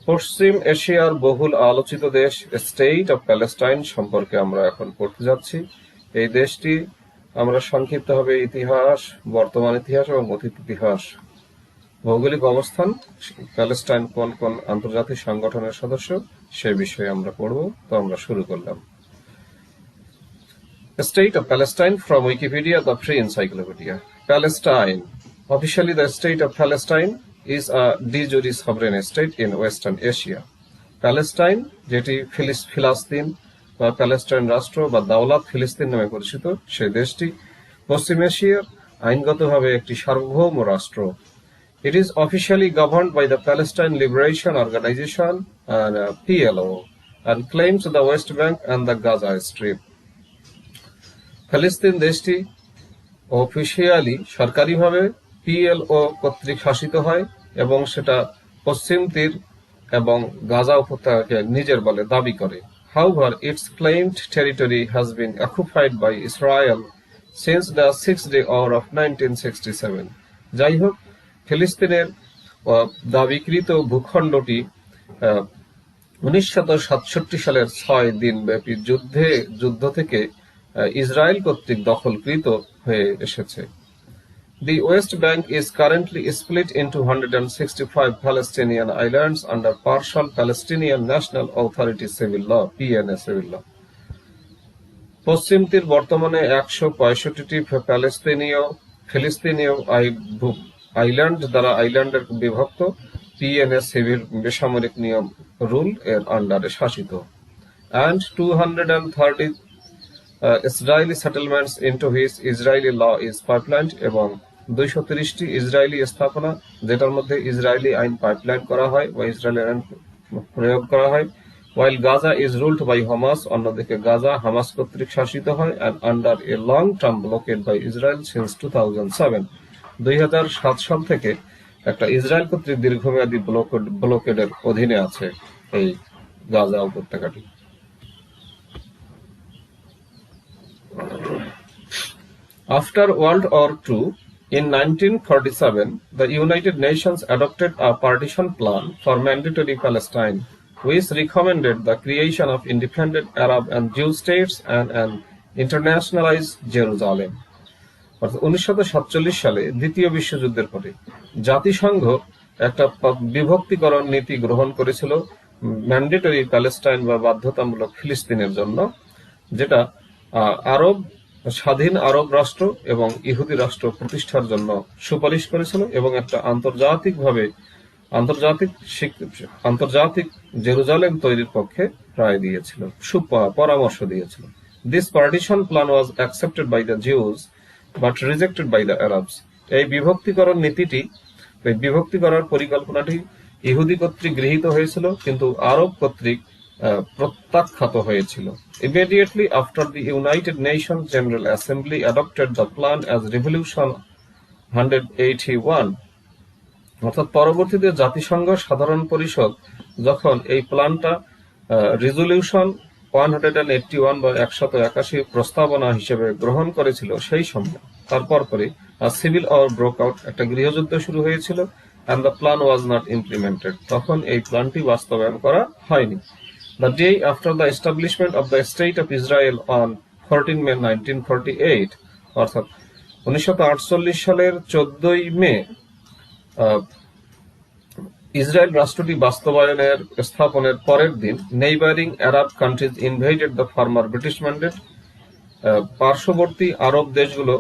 পশ্চিম এশিয়ার বহুল আলোচিত দেশ স্টেট অফ প্যালেস্টাইন সম্পর্কে আমরা এখন পড়তে যাচ্ছি। এই দেশটি আমরা সংক্ষিপ্তভাবে ইতিহাস, বর্তমান ইতিহাস এবং অতীত ইতিহাস, ভৌগোলিক অবস্থান, প্যালেস্টাইন কোন কোন আন্তর্জাতিক সংগঠনের সদস্য সে বিষয়ে আমরা পড়ব। তো আমরা শুরু করলাম। State of Palestine from Wikipedia, the free encyclopedia. Palestine. Officially, the state of Palestine is a de jure sovereign state in Western Asia. Palestine, যেটি ফিলিস্তিন বা প্যালেস্টাইন রাষ্ট্র বা দাওলাত ফিলিস্তিন নামে পরিচিত, সেই দেশটি পশ্চিম এশিয়ার আইনগতভাবে একটি সার্বভৌম রাষ্ট্র। It is officially governed by the Palestine Liberation Organization and PLO and claims the West Bank and the Gaza Strip. ফিলিস্তিন দেশটি অফিসিয়ালি সরকারিভাবে পিএলও কর্তৃক শাসিত হয় এবং সেটা পশ্চিম তীর এবং গাজা উপত্যকাকে নিজের বলে দাবি করে। However, its claimed territory has been occupied by Israel since the Six-Day War of 1967. যাই হোক, ফিলিস্তিনের দাবিকৃত ভূখণ্ডটি 1967 সালের 6 দিন ব্যাপী যুদ্ধ থেকে ইসরায়েল কর্তৃক দখলকৃত হয়ে এসেছে। The West Bank is currently split into 165 Palestinian islands under partial Palestinian National Authority civil law (PNA) civil law. পশ্চিম তীর বর্তমানে 165টি ফিলিস্তিনীয় আইল্যান্ড দ্বারা আইল্যান্ডের বিভক্ত PNA সিভিল বেসামরিক নিয়ম রুল এর আন্ডারে শাসিত। And 230 Israeli settlements into which Israeli law is pipelined এবং 230টি ইসরায়েলি স্থাপনা যেটার মধ্যে ইসরায়েলি আইন পাইপলাইন করা হয় বা ইসরায়েলি আইন প্রয়োগ করা হয়। While Gaza is ruled by Hamas, অন্যদিকে গাজা হামাস কর্তৃক শাসিত হয় and under a long-term blockade by Israel since 2007. 2007 সাল থেকে একটা ইসরায়েল কর্তৃক দীর্ঘমেয়াদী ব্লকেডের অধীনে আছে এই গাজা উপত্যকাটি। After World War II, in 1947, the United Nations adopted a Partition Plan for Mandatory Palestine, which recommended the creation of independent Arab and Jew states and an internationalized Jerusalem. 1947 সালে দ্বিতীয় বিশ্বযুদ্ধের পরে জাতিসংঘ একটা বিভক্তিকরণ নীতি গ্রহণ করেছিল ম্যান্ডেটরি প্যালেস্টাইন বা বাধ্যতামূলক ফিলিস্তিনের জন্য, যেটা স্বাধীন আরব রাষ্ট্র এবং ইহুদি রাষ্ট্র প্রতিষ্ঠার জন্য সুপারিশ করেছিল এবং একটা আন্তর্জাতিক জেরুজালেম তৈরির পক্ষে রায় দিয়েছিল, পরামর্শ দিয়েছিল। This partition plan was accepted by the Jews but rejected by the Arabs. এই বিভক্তি করার পরিকল্পনাটি ইহুদি কর্তৃক গৃহীত হয়েছিল কিন্তু আরব কর্তৃক প্রত্যাখ্যাত হয়েছিল। Immediately after the United Nations General Assembly adopted the plan as Resolution 181, অর্থাৎ পরবর্তীতে জাতিসংঘ সাধারণ পরিষদ যখন এই প্ল্যানটা রেজলিউশন 181 বা 181 প্রস্তাবনা হিসেবে গ্রহণ করেছিল, সেই সময় তারপর সিভিল ওয়ার ব্রোক আউট, একটা গৃহযুদ্ধ শুরু হয়েছিল and the plan was not implemented. তখন এই প্ল্যানটি বাস্তবায়ন করা হয়নি। The day after the establishment of the State of Israel on 14 May 1948, অর্থাৎ 1948 সালের 14 মে ইসরায়েল রাষ্ট্রটি স্থাপনের পরের দিন neighbouring Arab countries invaded the former British mandate. পার্শ্ববর্তী আরব দেশগুলো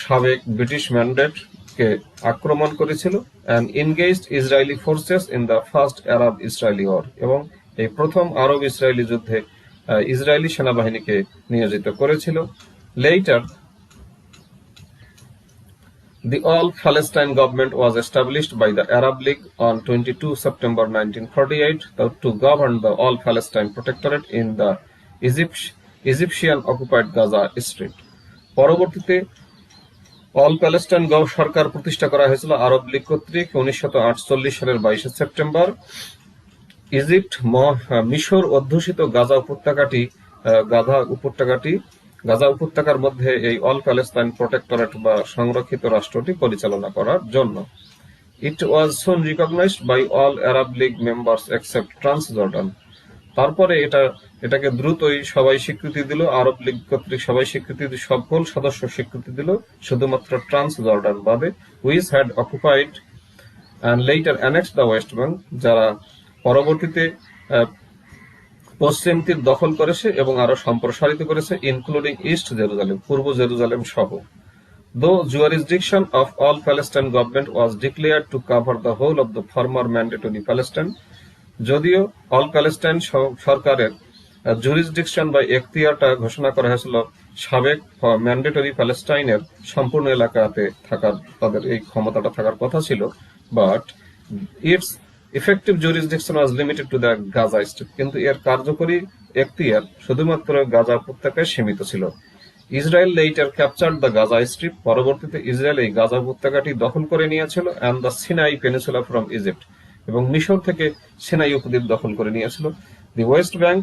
সাবেক ব্রিটিশ ম্যান্ডেটকে আক্রমণ করেছিল and engaged Israeli forces in the first Arab-Israeli war, এবং এই প্রথম আরব ইসরায়েলি যুদ্ধে ইসরায়েলি সেনাবাহিনীকে নিয়োজিত করেছিল। Later, the All-Palestine Government was established by the Arab League on 22 September 1948 to govern the All-Palestine Protectorate in the Egyptian-occupied Gaza Strip. পরবর্তীতে all Palestine সরকার প্রতিষ্ঠা করা হয়েছিল আরব লীগ কর্তৃক 1948 সালের 22 সেপ্টেম্বর। ইজিপ্ট মিশর অধ্যুষিত গাজা উপত্যকার মধ্যে এই অল প্যালেস্টাইন প্রোটেক্টরেট বা সংরক্ষিত রাষ্ট্রটি পরিচালনা করার জন্য। It was soon recognized by all Arab League members except Transjordan. তারপরে এটাকে দ্রুতই সবাই স্বীকৃতি দিল, আরব লীগ কর্তৃক সবাই স্বীকৃতি, সকল সদস্য স্বীকৃতি দিল, শুধুমাত্র ট্রান্সজর্ডান বাদে, which had occupied and later annexed the West Bank, যারা পরবর্তীতে পশ্চিম তীর দখল করেছে এবং আরো সম্প্রসারিত করেছে, ইনক্লুডিং ইস্ট জেরুজালেম, পূর্ব জেরুজালেম সহ। Though jurisdiction of All-Palestine Government was declared to cover the whole of the former Mandatory Palestine, যদিও অল প্যালেস্টাইন সরকারের জুরিসডিকশন বা এখতিয়ারটা ঘোষণা করা হয়েছিল সাবেক ম্যান্ডেটরি প্যালেস্টাইনের সম্পূর্ণ এলাকাতে থাকার, তাদের এই ক্ষমতাটা থাকার কথা ছিল, but its effective jurisdiction was limited to the Gaza Strip, কিন্তু এর কার্যকরী এখতিয়ার শুধুমাত্র গাজা উপত্যকায় সীমিত ছিল। Israel later captured the Gaza Strip, পরবর্তীতে ইসরায়েল এই গাজা উপত্যকাটি দখল করে নিয়েছিল, and the Sinai Peninsula from Egypt, এবং মিশর থেকে সিনাই উপদ্বীপ দখল করে নিয়েছিল। The West Bank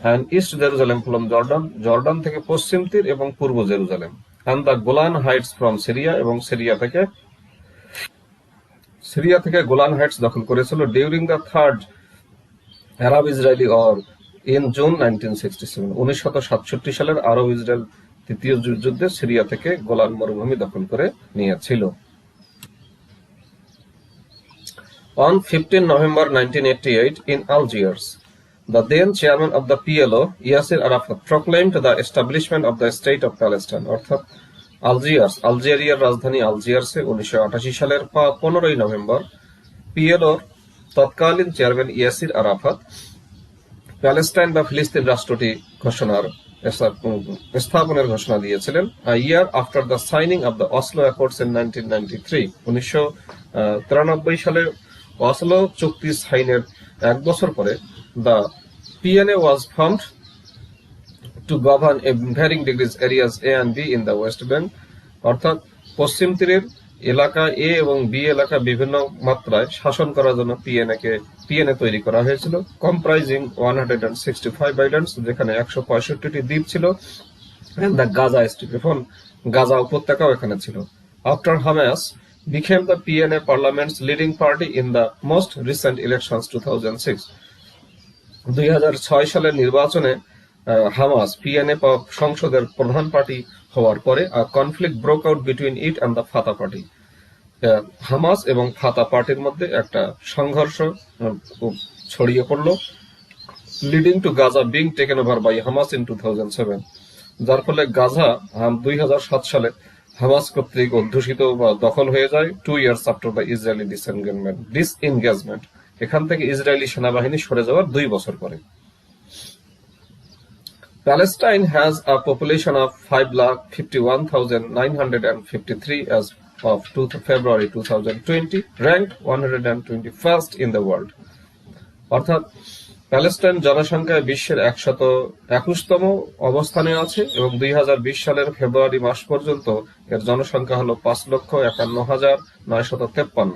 and East Jerusalem from Jordan, Jordan থেকে পশ্চিম তীর এবং পূর্ব Jerusalem, and the Golan Heights from Syria, এবং সিরিয়া থেকে গোলান হাইটস দখল করেছিল। During the third Arab Israeli war in June 1967, 1967 সালের আরব ইসরায়েল তৃতীয় যুদ্ধে সিরিয়া থেকে গোলান মরুভূমি দখল করে নিয়েছিল। On 15 November 1988 in Algiers, the then chairman of the PLO, Yasser Arafat, proclaimed the establishment of the State of Palestine, অর্থাৎ আলজেরিয়ার রাজধানী আলজিয়ার্সে 1988 সালের 15 নভেম্বর পিএলওর তৎকালীন চেয়ারম্যান ইয়াসির আরাফাত প্যালেস্টাইন বা ফিলিস্তিন রাষ্ট্রটি স্থাপনের ঘোষণা দিয়েছিলেন। Year after the signing of the Oslo Accords in 1993, 1993 সালে অসলো চুক্তি সাইনের এক বছর পরে, the PLA was formed to govern varying degrees areas A and B in the West Bank, অর্থাৎ পশ্চিম তীরের এলাকা এ এবং বি এলাকা বিভিন্ন মাত্রায় শাসন করার জন্য পিএনএ তৈরি করা হয়েছিল, কম্প্রাইজিং 165 আইল্যান্ডস, যেখানে 165টি দ্বীপ ছিল, এন্ড দ্য গাজা স্ট্রিপ, এখন গাজা উপত্যকাও এখানে ছিল। After Hamas became the PNA parliament's leading party in the most recent elections 2006, 2006 সালের নির্বাচনে হামাস পিএনএ সংসদের প্রধান পার্টি হওয়ার পরে conflict broke out between it and the Fatah party, Hamas এবং ফাতা পার্টির মধ্যে একটা সংঘর্ষ ছড়িয়ে পড়ল, leading to Gaza being taken over by Hamas in 2007, যার ফলে গাজা 2007 সালে হামাস কর্তৃক অধ্যুষিত বা দখল হয়ে যায় 2 years after the Israeli disengagement, এখান থেকে ইসরায়েলি সেনাবাহিনী সরে যাওয়ার 2 বছর পরে। Palestine has a population of 5,51,953 as of February 2020, ranked 121st in the world, অর্থাৎ প্যালেস্টাইন জনসংখ্যায় বিশ্বের 121তম অবস্থানে আছে এবং 2020 সালের ফেব্রুয়ারি মাস পর্যন্ত এর জনসংখ্যা হলো 5,51,953।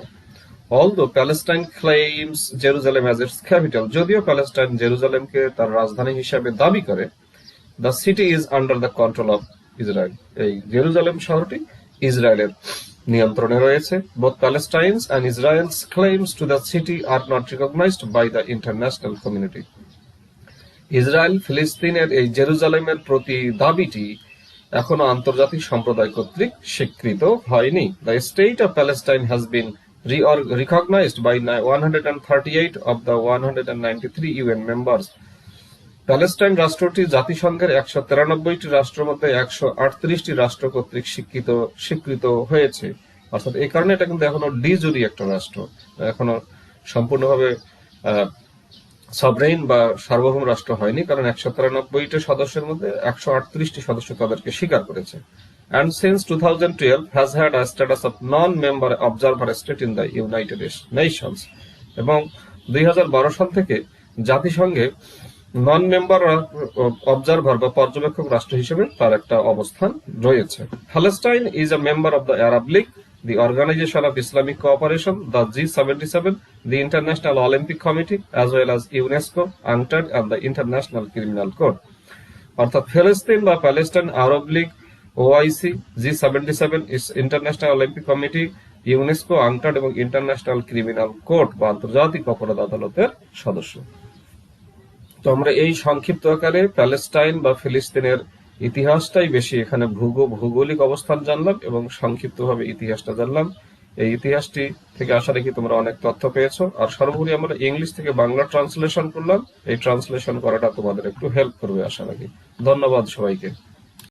Although Palestine claims Jerusalem as its capital, যদিও প্যালেস্টাইন জেরুজালেমকে তার রাজধানী হিসেবে দাবি করে, the city is under the control of Israel, এই জেরুজালেম শহরটি ইসরায়েলের নিয়ন্ত্রণে রয়েছে। Both Palestine's and Israel's claims to the city are not recognized by the international community. Israel ফিলিস্তিনের এই জেরুজালেমের প্রতি দাবিটি এখনো আন্তর্জাতিক সম্প্রদায় কর্তৃক স্বীকৃত হয়নি। The state of Palestine has been recognized by 138 of the 193 UN members. Palestine রাষ্ট্রটি জাতিসংঘের 193টি রাষ্ট্রের মধ্যে 138টি রাষ্ট্র কর্তৃক স্বীকৃত হয়েছে, অর্থাৎ এই কারণে এটা কিন্তু এখনো ডিজুরি একটা রাষ্ট্র, এখনো সম্পূর্ণভাবে সভরেইন বা সার্বভৌম রাষ্ট্র হয়নি, কারণ 193টি সদস্যের মধ্যে 138টি সদস্য তাদেরকে স্বীকার করেছে। And since 2012 has had a status of non-member observer state in the United Nations, এবং 2012 সাল থেকে জাতিসংঘে নন মেম্বার অবজারভার বা পর্যবেক্ষক রাষ্ট্র হিসেবে তার একটা অবস্থান রয়েছে। Palestine is a member of the Arab League, the Organization of Islamic Cooperation, the G77, the International Olympic Committee, as well as UNESCO, UNCTAD, and the International Criminal Court. অর্থাৎ ফিলিস্তিন বা Palestine Arab League, OIC, G77 is International Olympic Committee, UNESCO, UNCTAD এবং International criminal court বা আন্তর্জাতিক অপরাধ আদালতের সদস্য। তো আমরা এই সংক্ষিপ্ত আকারে প্যালেস্টাইন বা ফিলিস্তিনের ইতিহাসটাই বেশি এখানে ভৌগোলিক অবস্থান জানলাম এবং সংক্ষিপ্তভাবে ইতিহাসটা জানলাম। এই ইতিহাসটি থেকে আশা রাখি তোমরা অনেক তথ্য পেয়েছো। আর সর্বোপরি আমরা ইংলিশ থেকে বাংলা ট্রান্সলেশন করলাম, এই ট্রান্সলেশন করাটা তোমাদের একটু হেল্প করবে আশা রাখি। ধন্যবাদ সবাইকে।